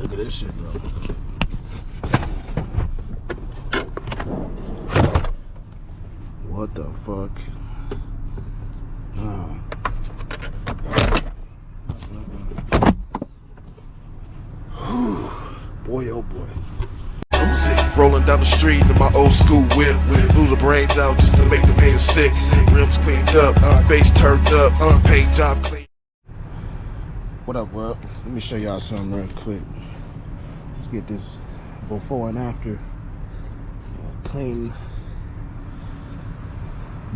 Look at this shit though. What the fuck? Boy, oh boy. Rolling down the street in my old school whip, blew the brains out just to make the pain sick. Rims cleaned up, bass turned up, paint job clean. What up, world? Let me show y'all something real quick. Let's get this before and after. Clean.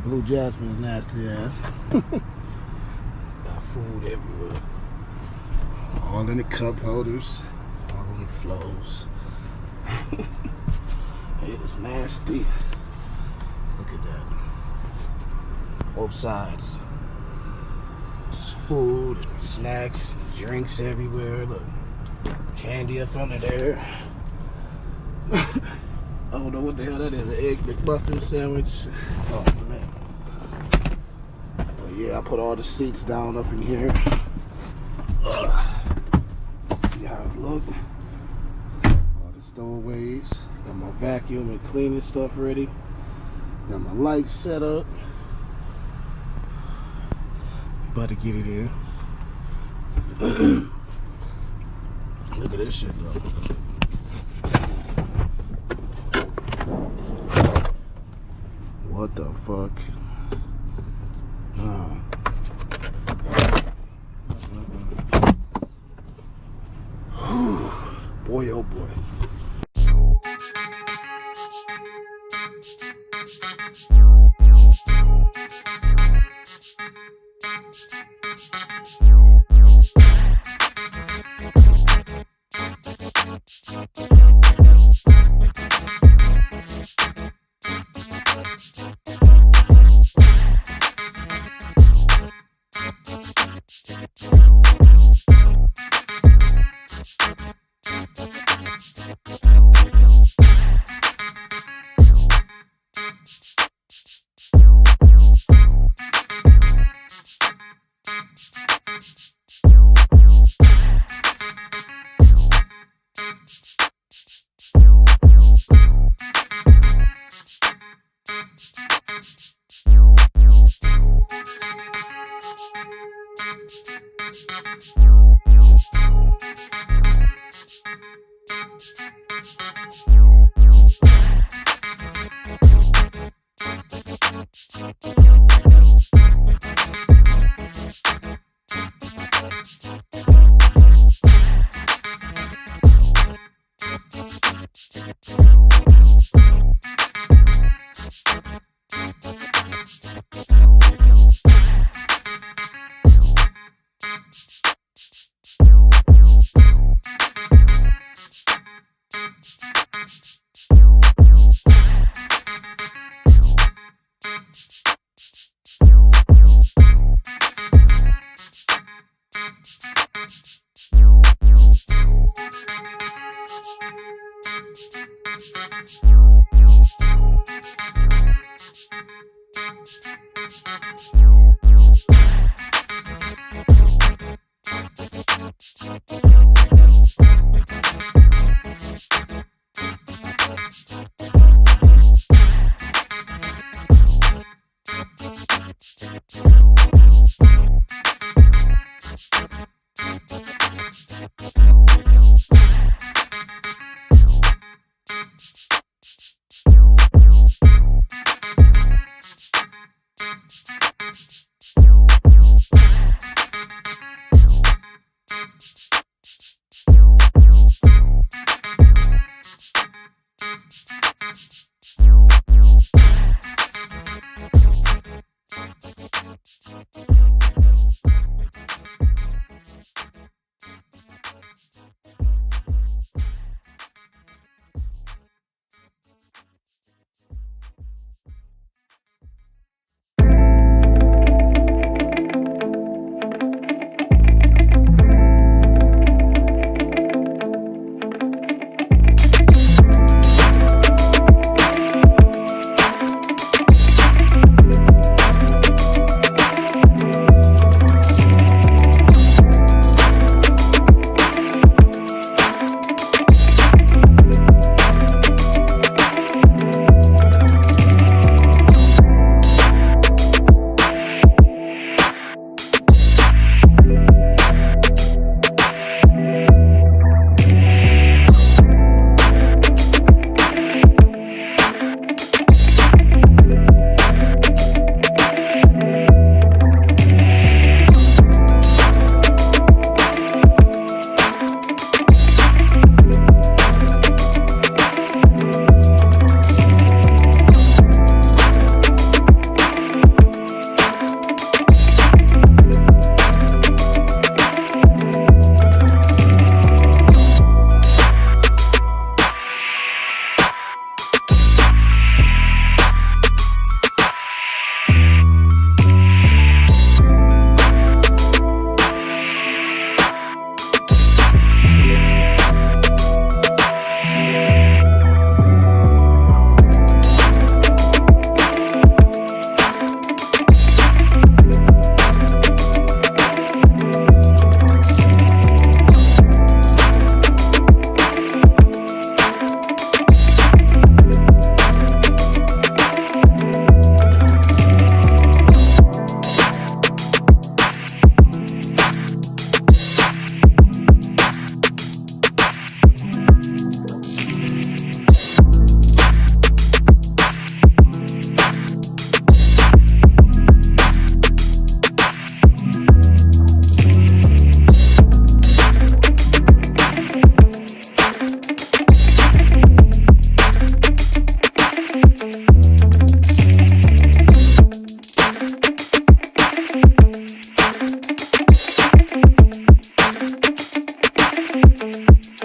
Blue Jasmine's nasty ass. Got food everywhere. All in the cup holders, all on the flows. It's nasty. Look at that. Both sides. Just food and snacks, and drinks everywhere. Look, candy up under there. I don't know what the hell that is. An egg McMuffin sandwich. Oh man. But yeah, I put all the seats down up in here. See how it look. All the stowaways. Got my vacuum and cleaning stuff ready. Got my lights set up. About to get it in. Look at this shit though. What the fuck? Boy, oh boy.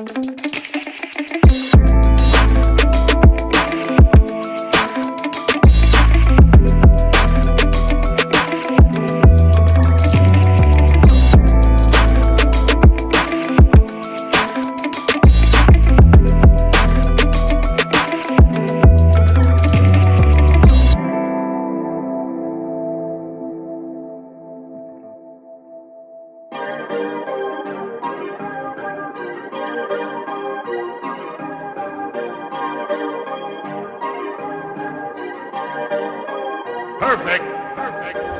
Perfect. Perfect.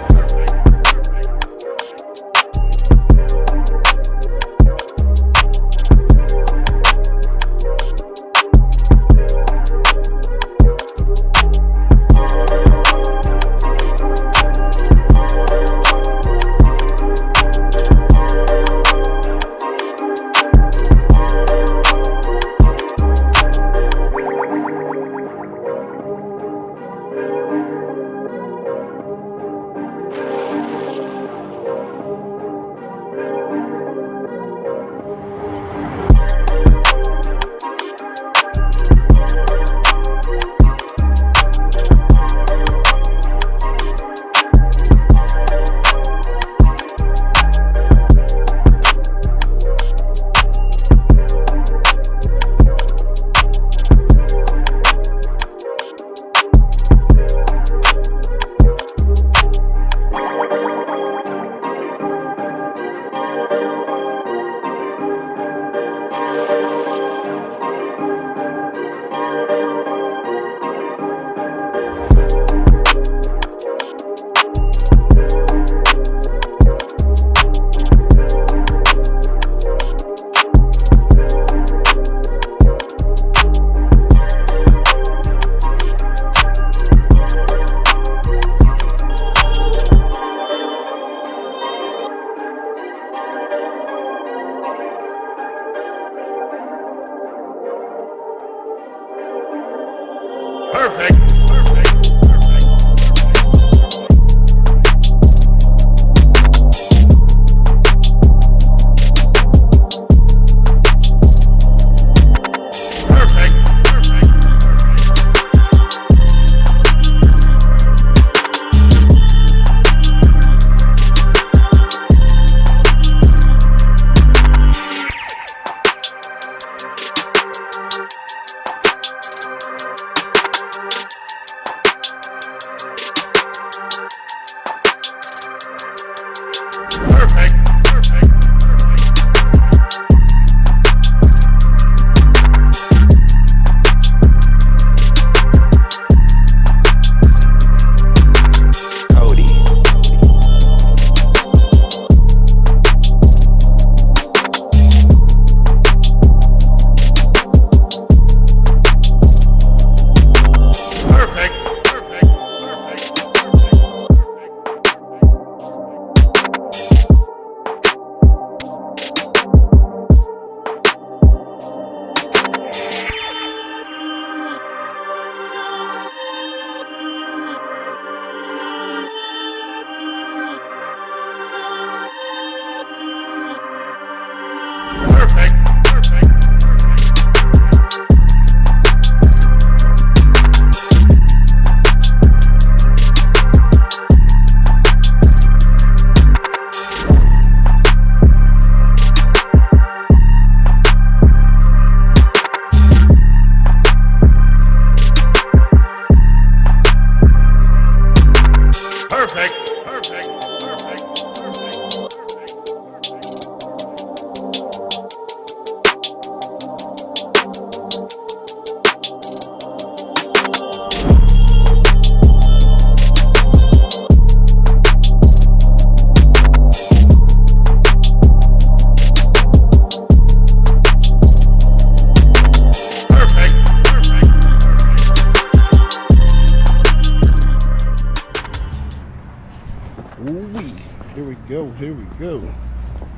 Ooh-wee. Here we go, here we go.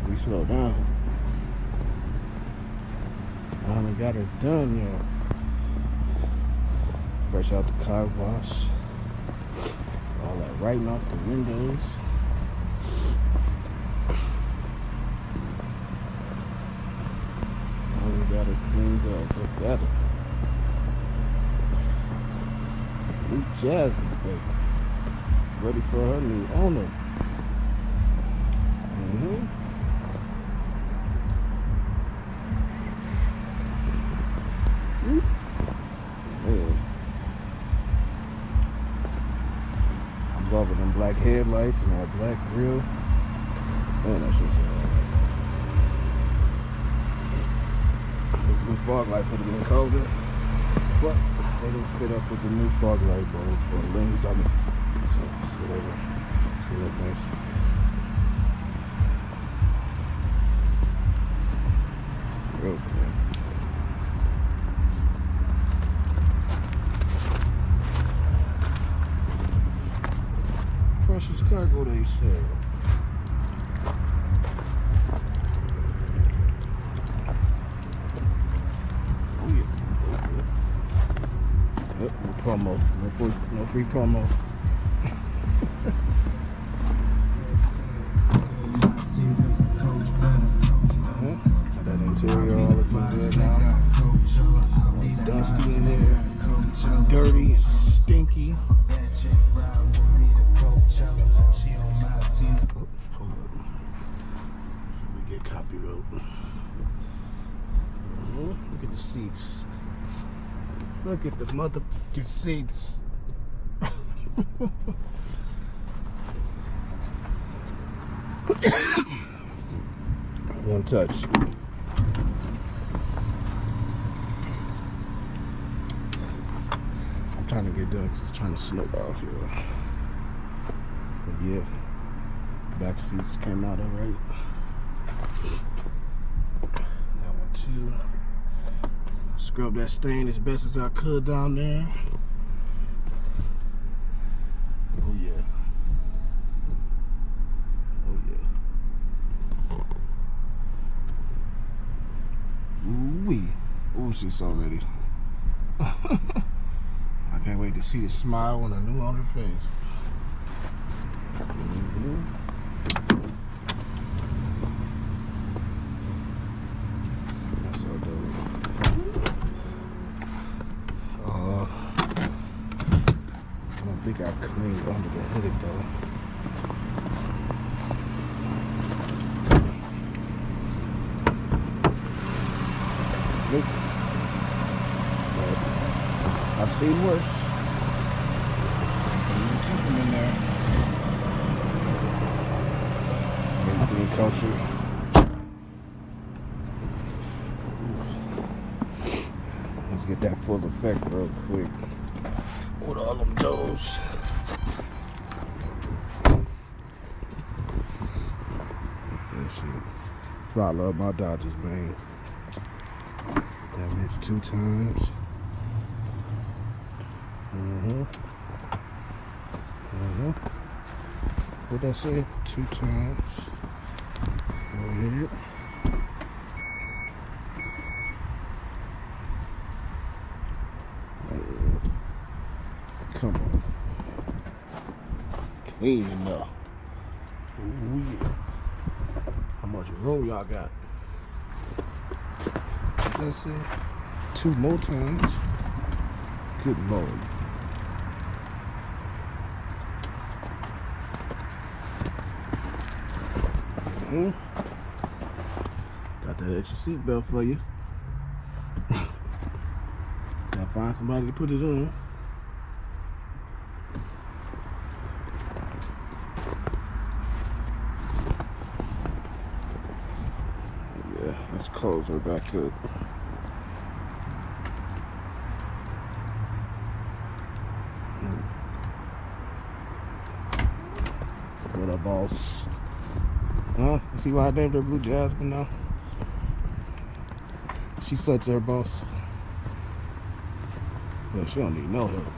We slow down. Finally got her done, y'all. Fresh out the car wash. All that writing off the windows. Finally got it cleaned up. Look at it. New Jasmine, baby. Ready for her new owner. Man. I'm loving them black headlights and that black grill. Man, that's just the new fog light would have been colder, but they didn't fit up with the new fog light bulbs or lens on it. So it's whatever. Still look nice. Real clear. Precious cargo, they said. Oh yeah. Yep, no promo. No free promo. That interior all looking good now. Dusty in there. Dirty and stinky. Hold up. Before we get copyright. Look at the seats. Look at the motherfucking seats. One touch. I'm trying to get done because it's trying to snow out here. But yeah, back seats came out alright. That one too. Scrub that stain as best as I could down there. Oh yeah. Oh yeah. Ooh-wee. Ooh, she's so ready. I can't wait to see the smile on her new on her face. That's so dope. I don't think I cleaned under the hood though. Nope. But I've seen worse. You took them in there. Everything kosher. Let's get that full effect real quick. With all them doors. That shit. I love my Dodges, man. Damage 2 times. What'd I say? 2 times. Go ahead. Come on. Clean enough. Ooh, yeah. How much room y'all got? That's it. 2 more times. Good Lord. Got that extra seatbelt for you. Gotta find somebody to put it on. Yeah, let's close her back up. What up, boss? Huh? You see why I named her Blue Jasmine now? She's such her boss. Well, she don't need no help.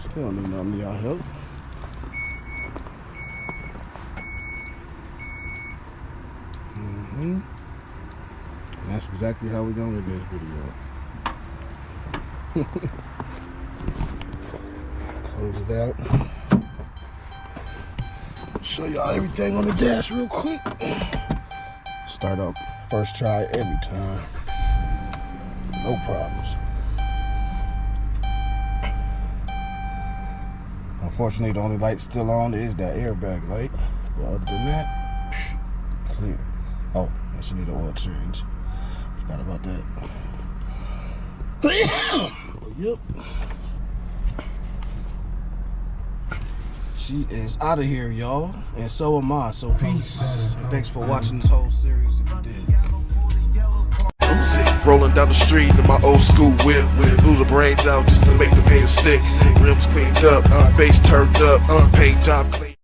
She don't need none of y'all help. And that's exactly how we're going in this video. Close it out. Show y'all everything on the dash real quick. Start up First try every time. No problems. Unfortunately, the only light still on is that airbag light. But other than that, clear. Oh, and she need an oil change. Forgot about that. Yep. She is out of here, y'all. And so am I. So peace. And thanks for watching this whole series if you did. Rolling down the street in my old school whip. Blew the brains out just to make the paint sick. Rims cleaned up, bass turned up, paint job clean.